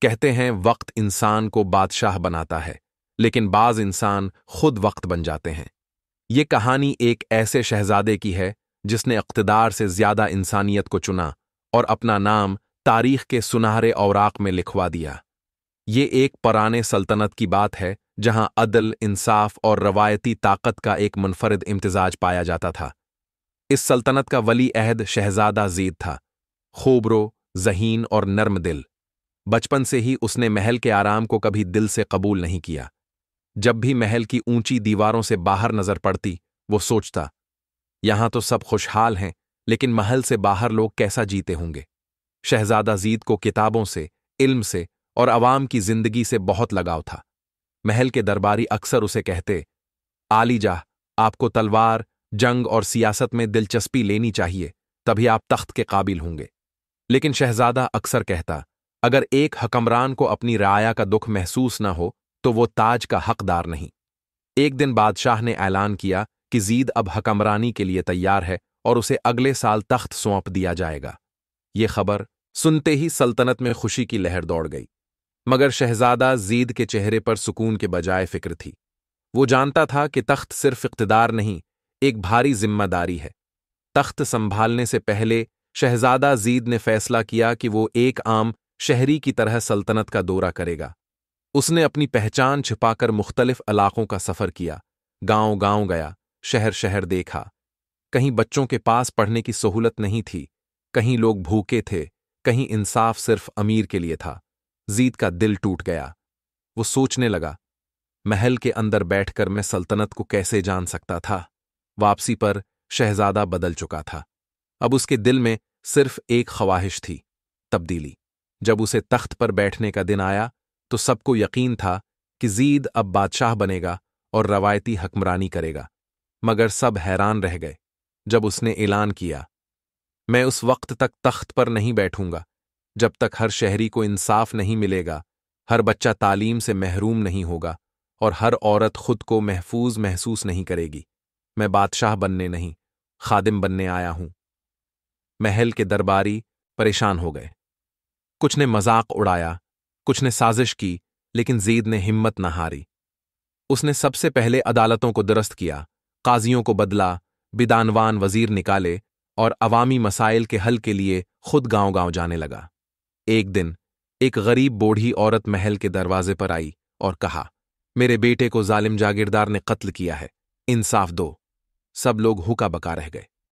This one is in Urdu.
کہتے ہیں وقت انسان کو بادشاہ بناتا ہے، لیکن بعض انسان خود وقت بن جاتے ہیں۔ یہ کہانی ایک ایسے شہزادے کی ہے جس نے اقتدار سے زیادہ انسانیت کو چنا اور اپنا نام تاریخ کے سنہرے اوراق میں لکھوا دیا۔ یہ ایک پرانے سلطنت کی بات ہے جہاں عدل، انصاف اور روایتی طاقت کا ایک منفرد امتزاج پایا جاتا تھا۔ اس سلطنت کا ولی عہد شہزادہ زید تھا، خوبرو، ذہین اور نرم دل۔ بچپن سے ہی اس نے محل کے آرام کو کبھی دل سے قبول نہیں کیا۔ جب بھی محل کی اونچی دیواروں سے باہر نظر پڑتی، وہ سوچتا، یہاں تو سب خوشحال ہیں، لیکن محل سے باہر لوگ کیسا جیتے ہوں گے۔ شہزادہ زید کو کتابوں سے، علم سے اور عوام کی زندگی سے بہت لگاؤ تھا۔ محل کے درباری اکثر اسے کہتے، عالی جاہ، آپ کو تلوار، جنگ اور سیاست میں دلچسپی لینی چاہیے، تبھی آپ تخت کے قابل ہوں گے۔ لیکن شہزادہ اکثر کہتا، اگر ایک حکمران کو اپنی رعایا کا دکھ محسوس نہ ہو تو وہ تاج کا حقدار نہیں۔ ایک دن بادشاہ نے اعلان کیا کہ زید اب حکمرانی کے لیے تیار ہے اور اسے اگلے سال تخت سونپ دیا جائے گا۔ یہ خبر سنتے ہی سلطنت میں خوشی کی لہر دوڑ گئی، مگر شہزادہ زید کے چہرے پر سکون کے بجائے فکر تھی۔ وہ جانتا تھا کہ تخت صرف اقتدار نہیں، ایک بھاری ذمہ داری ہے۔ تخت سنبھالنے سے پہلے شہزادہ زید نے فیصلہ کیا کہ وہ ایک عام شہری کی طرح سلطنت کا دورہ کرے گا۔ اس نے اپنی پہچان چھپا کر مختلف علاقوں کا سفر کیا، گاؤں گاؤں گیا، شہر شہر دیکھا۔ کہیں بچوں کے پاس پڑھنے کی سہولت نہیں تھی، کہیں لوگ بھوکے تھے، کہیں انصاف صرف امیر کے لیے تھا۔ زید کا دل ٹوٹ گیا۔ وہ سوچنے لگا، محل کے اندر بیٹھ کر میں سلطنت کو کیسے جان سکتا تھا؟ واپسی پر شہزادہ بدل چکا تھا۔ اب اس کے دل میں صرف ایک خواہش تھی، تبدیلی۔ جب اسے تخت پر بیٹھنے کا دن آیا تو سب کو یقین تھا کہ زید اب بادشاہ بنے گا اور روایتی حکمرانی کرے گا، مگر سب حیران رہ گئے جب اس نے اعلان کیا، میں اس وقت تک تخت پر نہیں بیٹھوں گا جب تک ہر شہری کو انصاف نہیں ملے گا، ہر بچہ تعلیم سے محروم نہیں ہوگا اور ہر عورت خود کو محفوظ محسوس نہیں کرے گی۔ میں بادشاہ بننے نہیں، خادم بننے آیا ہوں۔ محل کے درباری پریشان ہو گئے۔ کچھ نے مذاق اڑایا، کچھ نے سازش کی، لیکن زید نے ہمت نہ ہاری۔ اس نے سب سے پہلے عدالتوں کو درست کیا، قاضیوں کو بدلا، بدعنوان وزیر نکالے اور عوامی مسائل کے حل کے لیے خود گاؤں گاؤں جانے لگا۔ ایک دن ایک غریب بوڑھی عورت محل کے دروازے پر آئی اور کہا، میرے بیٹے کو ظالم جاگیردار نے قتل کیا ہے، انصاف دو۔ سب لوگ ہوکا بکا رہ گئے۔